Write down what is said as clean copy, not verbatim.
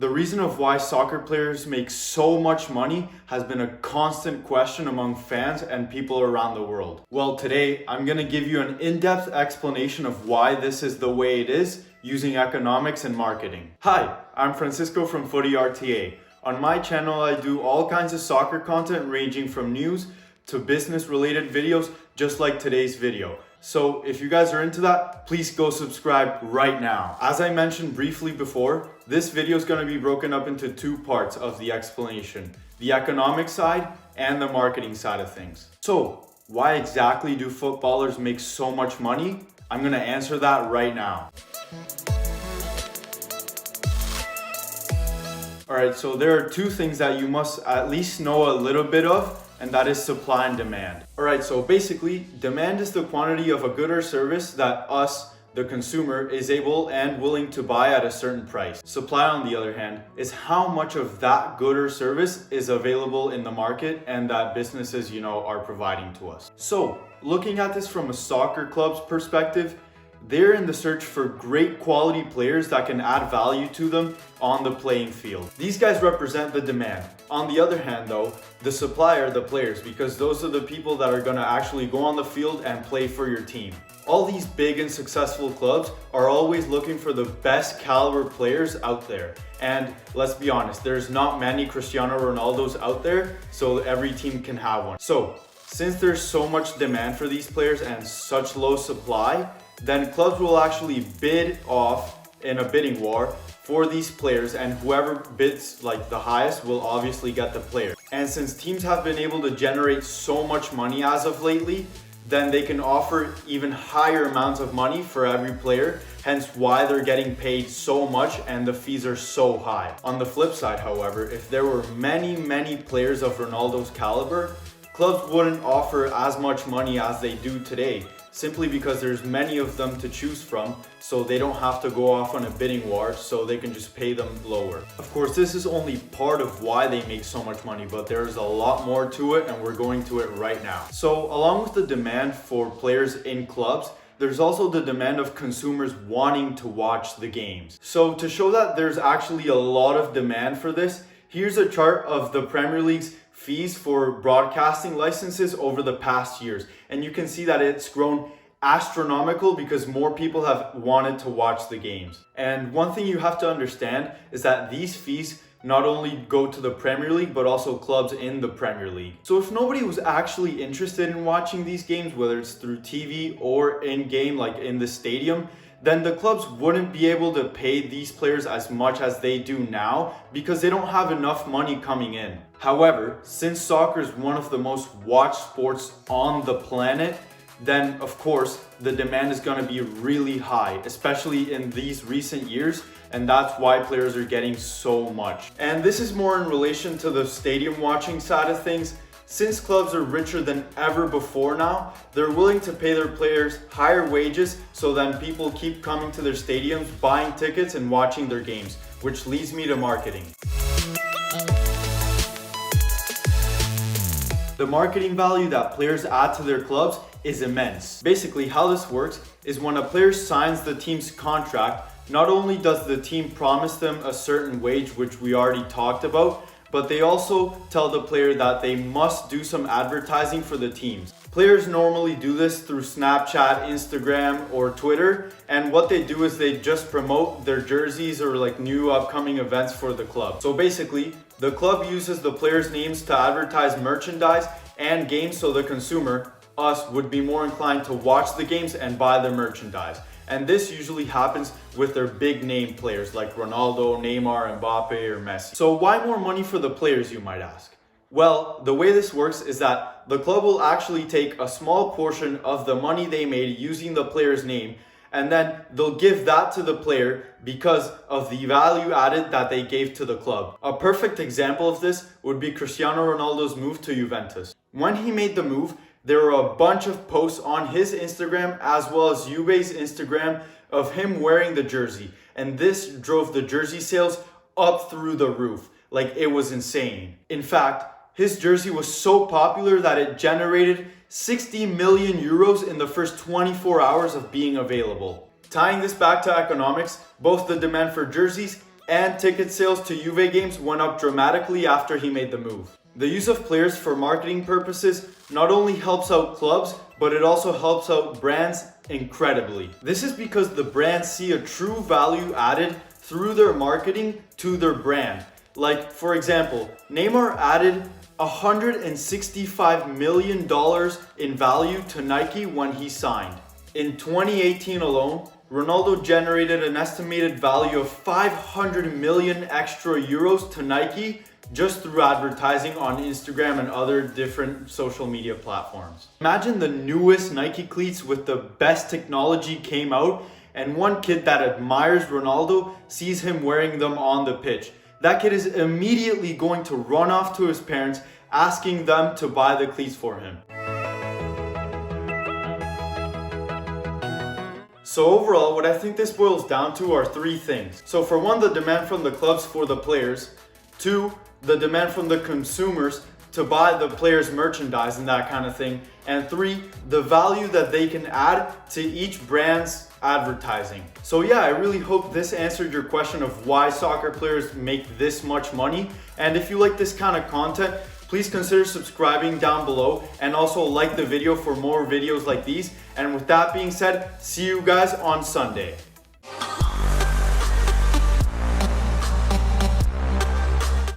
The reason of why soccer players make so much money has been a constant question among fans and people around the world. Well, today I'm going to give you an in-depth explanation of why this is the way it is using economics and marketing. Hi, I'm Francisco from Footy RTA. On my channel, I do all kinds of soccer content ranging from news to business related videos just like today's video. So if you guys are into that, please go subscribe right now. As I mentioned briefly before, this video is going to be broken up into two parts of the explanation, the economic side and the marketing side of things. So why exactly do footballers make so much money? I'm going to answer that right now. Alright, so there are two things that you must at least know a little bit of, and that is supply and demand. Alright, so basically, demand is the quantity of a good or service that us, the consumer, is able and willing to buy at a certain price. Supply, on the other hand, is how much of that good or service is available in the market and that businesses, are providing to us. So, looking at this from a soccer club's perspective, they're in the search for great quality players that can add value to them on the playing field. These guys represent the demand. On the other hand though, the supply are the players, because those are the people that are going to actually go on the field and play for your team. All these big and successful clubs are always looking for the best caliber players out there. And let's be honest, there's not many Cristiano Ronaldos out there, so every team can have one. So, since there's so much demand for these players and such low supply, then clubs will actually bid off in a bidding war for these players, and whoever bids the highest will obviously get the player. And since teams have been able to generate so much money as of lately, then they can offer even higher amounts of money for every player, hence why they're getting paid so much and the fees are so high. On the flip side, however, if there were many players of Ronaldo's caliber, clubs wouldn't offer as much money as they do today, simply because there's many of them to choose from, so they don't have to go off on a bidding war, so they can just pay them lower. Of course, this is only part of why they make so much money, but there's a lot more to it, and we're going to it right now. So along with the demand for players in clubs, there's also the demand of consumers wanting to watch the games. So to show that there's actually a lot of demand for this, here's a chart of the Premier League's fees for broadcasting licenses over the past years. And you can see that it's grown astronomical because more people have wanted to watch the games. And one thing you have to understand is that these fees not only go to the Premier League, but also clubs in the Premier League. So if nobody was actually interested in watching these games, whether it's through TV or in-game, like in the stadium, then the clubs wouldn't be able to pay these players as much as they do now because they don't have enough money coming in. However, since soccer is one of the most watched sports on the planet, then of course the demand is going to be really high, especially in these recent years, and that's why players are getting so much. And this is more in relation to the stadium watching side of things. Since clubs are richer than ever before now, they're willing to pay their players higher wages so then people keep coming to their stadiums, buying tickets and watching their games, which leads me to marketing. The marketing value that players add to their clubs is immense. Basically, how this works is when a player signs the team's contract, not only does the team promise them a certain wage, which we already talked about, but they also tell the player that they must do some advertising for the teams. Players normally do this through Snapchat, Instagram, or Twitter, and what they do is they just promote their jerseys or new upcoming events for the club. So basically, the club uses the players' names to advertise merchandise and games, so the consumer, us, would be more inclined to watch the games and buy the merchandise. And this usually happens with their big name players like Ronaldo, Neymar, Mbappe, or Messi. So why more money for the players, you might ask? Well, the way this works is that the club will actually take a small portion of the money they made using the player's name, and then they'll give that to the player because of the value added that they gave to the club. A perfect example of this would be Cristiano Ronaldo's move to Juventus. When he made the move, there were a bunch of posts on his Instagram as well as Juve's Instagram of him wearing the jersey. And this drove the jersey sales up through the roof. It was insane. In fact, his jersey was so popular that it generated 60 million euros in the first 24 hours of being available. Tying this back to economics, both the demand for jerseys and ticket sales to Juve games went up dramatically after he made the move. The use of players for marketing purposes not only helps out clubs, but it also helps out brands incredibly. This is because the brands see a true value added through their marketing to their brand. Like, for example, Neymar added $165 million in value to Nike when he signed. In 2018 alone, Ronaldo generated an estimated value of 500 million extra euros to Nike just through advertising on Instagram and other different social media platforms. Imagine the newest Nike cleats with the best technology came out, and one kid that admires Ronaldo sees him wearing them on the pitch. That kid is immediately going to run off to his parents, asking them to buy the cleats for him. So overall, what I think this boils down to are three things. So for one, the demand from the clubs for the players. Two, the demand from the consumers to buy the players' merchandise and that kind of thing. And three, the value that they can add to each brand's advertising. So yeah, I really hope this answered your question of why soccer players make this much money. And if you like this kind of content, please consider subscribing down below and also like the video for more videos like these. And with that being said, see you guys on Sunday.